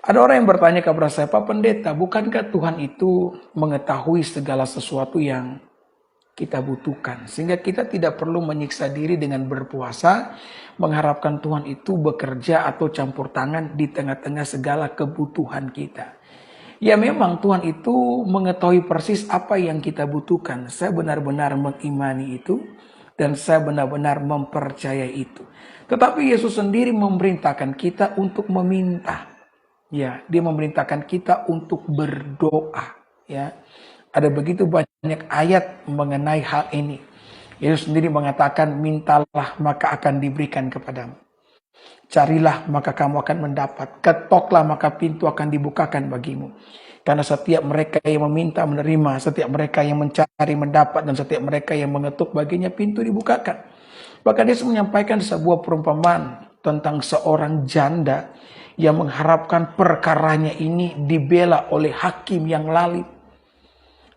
Ada orang yang bertanya kepada saya, Pak Pendeta, bukankah Tuhan itu mengetahui segala sesuatu yang kita butuhkan? Sehingga kita tidak perlu menyiksa diri dengan berpuasa, mengharapkan Tuhan itu bekerja atau campur tangan di tengah-tengah segala kebutuhan kita. Ya memang Tuhan itu mengetahui persis apa yang kita butuhkan. Saya benar-benar mengimani itu dan saya benar-benar mempercayai itu. Tetapi Yesus sendiri memerintahkan kita untuk meminta. Ya, dia memerintahkan kita untuk berdoa. Ya, ada begitu banyak ayat mengenai hal ini. Yesus sendiri mengatakan, mintalah maka akan diberikan kepadamu. Carilah maka kamu akan mendapat. Ketoklah maka pintu akan dibukakan bagimu. Karena setiap mereka yang meminta menerima, setiap mereka yang mencari mendapat, dan setiap mereka yang mengetuk baginya pintu dibukakan. Bahkan Yesus menyampaikan sebuah perumpamaan tentang seorang janda yang mengharapkan perkaranya ini dibela oleh hakim yang lalim.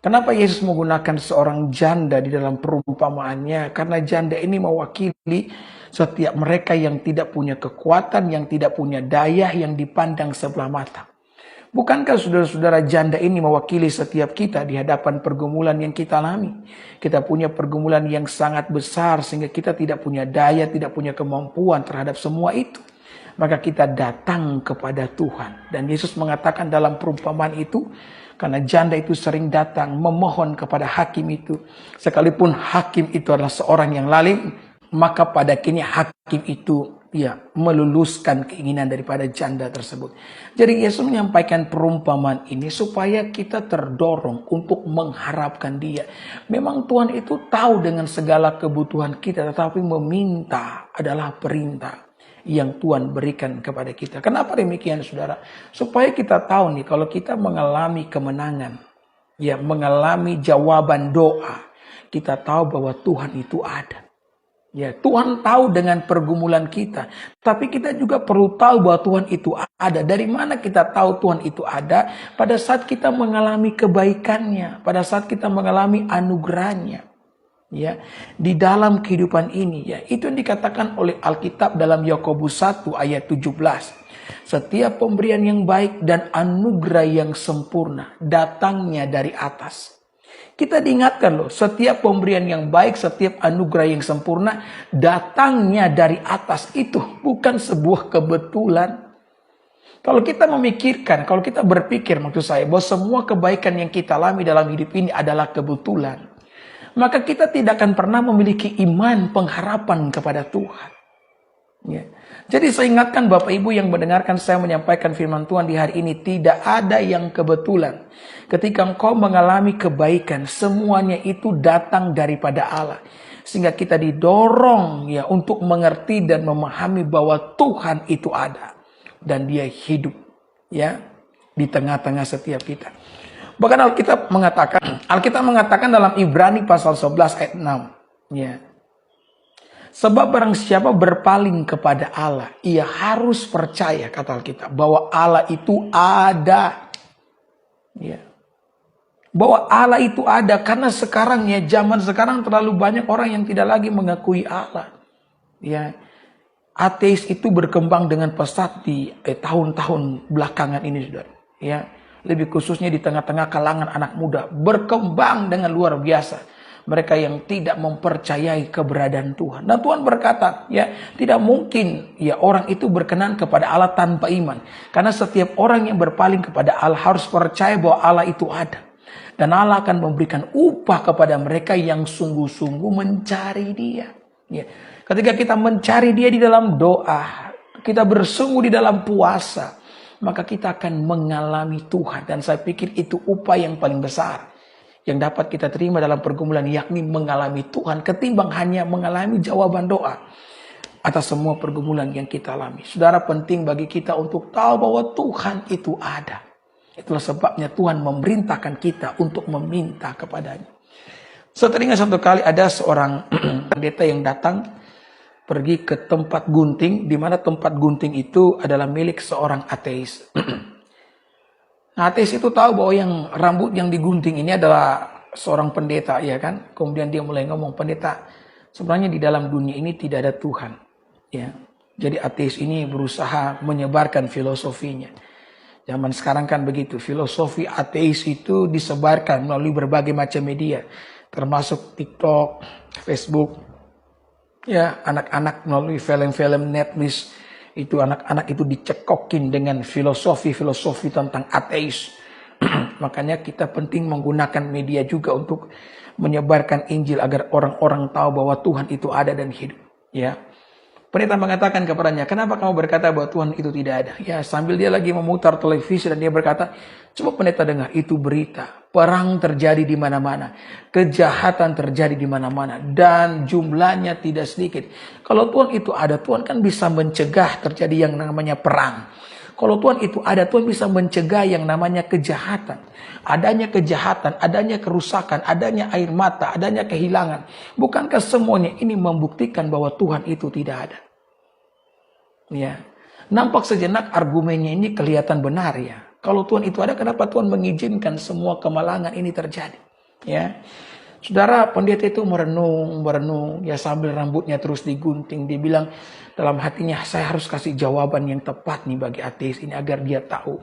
Kenapa Yesus menggunakan seorang janda di dalam perumpamaannya? Karena janda ini mewakili setiap mereka yang tidak punya kekuatan, yang tidak punya daya, yang dipandang sebelah mata. Bukankah saudara-saudara janda ini mewakili setiap kita di hadapan pergumulan yang kita alami? Kita punya pergumulan yang sangat besar sehingga kita tidak punya daya, tidak punya kemampuan terhadap semua itu. Maka kita datang kepada Tuhan. Dan Yesus mengatakan dalam perumpamaan itu, karena janda itu sering datang memohon kepada hakim itu. Sekalipun hakim itu adalah seorang yang lalim, maka pada akhirnya hakim itu meluluskan keinginan daripada janda tersebut. Jadi Yesus menyampaikan perumpamaan ini supaya kita terdorong untuk mengharapkan Dia. Memang Tuhan itu tahu dengan segala kebutuhan kita, tetapi meminta adalah perintah yang Tuhan berikan kepada kita. Kenapa demikian, saudara? Supaya kita tahu nih, kalau kita mengalami kemenangan, mengalami jawaban doa, kita tahu bahwa Tuhan itu ada. Ya, Tuhan tahu dengan pergumulan kita, tapi kita juga perlu tahu bahwa Tuhan itu ada. Dari mana kita tahu Tuhan itu ada? Pada saat kita mengalami kebaikannya, pada saat kita mengalami anugerahnya. Ya, di dalam kehidupan ini, itu yang dikatakan oleh Alkitab dalam Yakobus 1 ayat 17. Setiap pemberian yang baik dan anugerah yang sempurna datangnya dari atas. Kita diingatkan loh, setiap pemberian yang baik, setiap anugerah yang sempurna datangnya dari atas. Itu bukan sebuah kebetulan. Kalau kita memikirkan, kalau kita berpikir, maksud saya, bahwa semua kebaikan yang kita alami dalam hidup ini adalah kebetulan, maka kita tidak akan pernah memiliki iman pengharapan kepada Tuhan. Ya. Jadi saya ingatkan Bapak Ibu yang mendengarkan saya menyampaikan firman Tuhan di hari ini, tidak ada yang kebetulan. Ketika engkau mengalami kebaikan, semuanya itu datang daripada Allah. Sehingga kita didorong untuk mengerti dan memahami bahwa Tuhan itu ada. Dan Dia hidup di tengah-tengah setiap kita. Bahkan Alkitab mengatakan dalam Ibrani pasal 11 ayat 6. Sebab barang siapa berpaling kepada Allah, ia harus percaya, kata Alkitab, bahwa Allah itu ada. Bahwa Allah itu ada, karena sekarang zaman sekarang terlalu banyak orang yang tidak lagi mengakui Allah. Ateis itu berkembang dengan pesat di tahun-tahun belakangan ini, saudara. Lebih khususnya di tengah-tengah kalangan anak muda, berkembang dengan luar biasa. Mereka yang tidak mempercayai keberadaan Tuhan. Dan Tuhan berkata, tidak mungkin orang itu berkenan kepada Allah tanpa iman. Karena setiap orang yang berpaling kepada Allah harus percaya bahwa Allah itu ada. Dan Allah akan memberikan upah kepada mereka yang sungguh-sungguh mencari Dia. Ketika kita mencari Dia di dalam doa, kita bersungguh di dalam puasa, maka kita akan mengalami Tuhan. Dan saya pikir itu upah yang paling besar yang dapat kita terima dalam pergumulan, yakni mengalami Tuhan, ketimbang hanya mengalami jawaban doa atas semua pergumulan yang kita alami. Saudara, penting bagi kita untuk tahu bahwa Tuhan itu ada. Itulah sebabnya Tuhan memerintahkan kita untuk meminta kepadanya. Saya teringat satu kali ada seorang pendeta yang datang pergi ke tempat gunting, di mana tempat gunting itu adalah milik seorang ateis. Nah, ateis itu tahu bahwa yang rambut yang digunting ini adalah seorang pendeta, kan? Kemudian dia mulai ngomong, pendeta, sebenarnya di dalam dunia ini tidak ada Tuhan, Jadi ateis ini berusaha menyebarkan filosofinya. Zaman sekarang kan begitu, filosofi ateis itu disebarkan melalui berbagai macam media, termasuk TikTok, Facebook. Ya, anak-anak melalui film-film Netflix itu anak-anak itu dicekokin dengan filosofi-filosofi tentang ateis. Makanya kita penting menggunakan media juga untuk menyebarkan Injil agar orang-orang tahu bahwa Tuhan itu ada dan hidup. Ya, pendeta mengatakan kepadanya, kenapa kamu berkata bahwa Tuhan itu tidak ada? Ya, sambil dia lagi memutar televisi dan dia berkata, coba pendeta dengar, itu berita. Perang terjadi di mana-mana. Kejahatan terjadi di mana-mana. Dan jumlahnya tidak sedikit. Kalau Tuhan itu ada, Tuhan kan bisa mencegah terjadi yang namanya perang. Kalau Tuhan itu ada, Tuhan bisa mencegah yang namanya kejahatan. Adanya kejahatan, adanya kerusakan, adanya air mata, adanya kehilangan. Bukankah semuanya ini membuktikan bahwa Tuhan itu tidak ada? Ya, nampak sejenak argumennya ini kelihatan benar ya. Kalau Tuhan itu ada, kenapa Tuhan mengizinkan semua kemalangan ini terjadi? Ya, saudara, pendeta itu merenung, ya sambil rambutnya terus digunting. Dia bilang dalam hatinya, saya harus kasih jawaban yang tepat nih bagi ateis ini agar dia tahu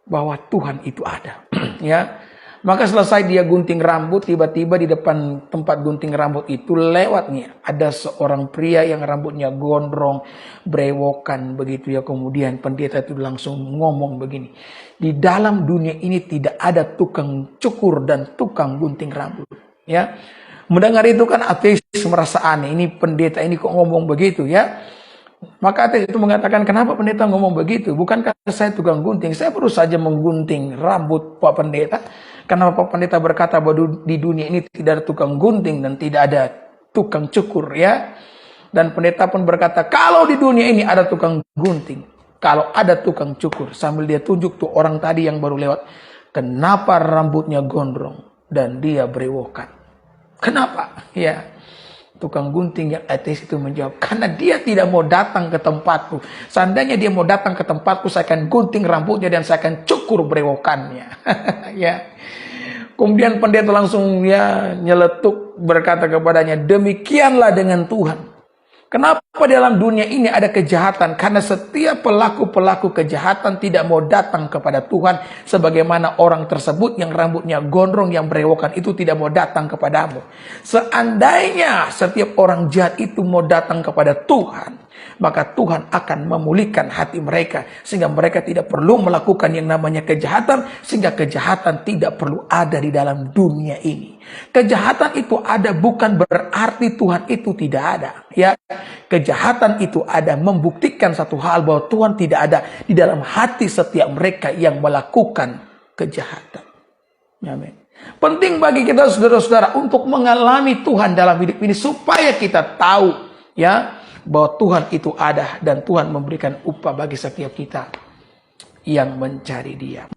bahwa Tuhan itu ada. Ya, maka selesai dia gunting rambut, tiba-tiba di depan tempat gunting rambut itu lewat nih ada seorang pria yang rambutnya gondrong, brewokan begitu ya. Kemudian pendeta itu langsung ngomong begini, di dalam dunia ini tidak ada tukang cukur dan tukang gunting rambut. Ya, mendengar itu kan ateis merasa aneh, ini pendeta ini kok ngomong begitu ya. Maka ateis itu mengatakan, kenapa pendeta ngomong begitu? Bukankah saya tukang gunting? Saya baru saja menggunting rambut Pak Pendeta. Kenapa Pak Pendeta berkata bahwa di dunia ini tidak ada tukang gunting dan tidak ada tukang cukur ya? Dan pendeta pun berkata, kalau di dunia ini ada tukang gunting, kalau ada tukang cukur, sambil dia tunjuk tuh orang tadi yang baru lewat, kenapa rambutnya gondrong dan dia brewokan? Kenapa? Ya. Tukang gunting yang ateis itu menjawab, karena dia tidak mau datang ke tempatku. Seandainya dia mau datang ke tempatku, saya akan gunting rambutnya dan saya akan cukur brewokannya. Ya. Kemudian pendeta langsung ya nyeletuk berkata kepadanya, demikianlah dengan Tuhan. Kenapa dalam dunia ini ada kejahatan? Karena setiap pelaku-pelaku kejahatan tidak mau datang kepada Tuhan. Sebagaimana orang tersebut yang rambutnya gondrong, yang berewokan itu tidak mau datang kepadamu. Seandainya setiap orang jahat itu mau datang kepada Tuhan, maka Tuhan akan memulihkan hati mereka. Sehingga mereka tidak perlu melakukan yang namanya kejahatan. Sehingga kejahatan tidak perlu ada di dalam dunia ini. Kejahatan itu ada bukan berarti Tuhan itu tidak ada. Ya, kejahatan itu ada membuktikan satu hal bahwa Tuhan tidak ada di dalam hati setiap mereka yang melakukan kejahatan. Amin. Penting bagi kita saudara-saudara untuk mengalami Tuhan dalam hidup ini supaya kita tahu ya bahwa Tuhan itu ada dan Tuhan memberikan upah bagi setiap kita yang mencari Dia.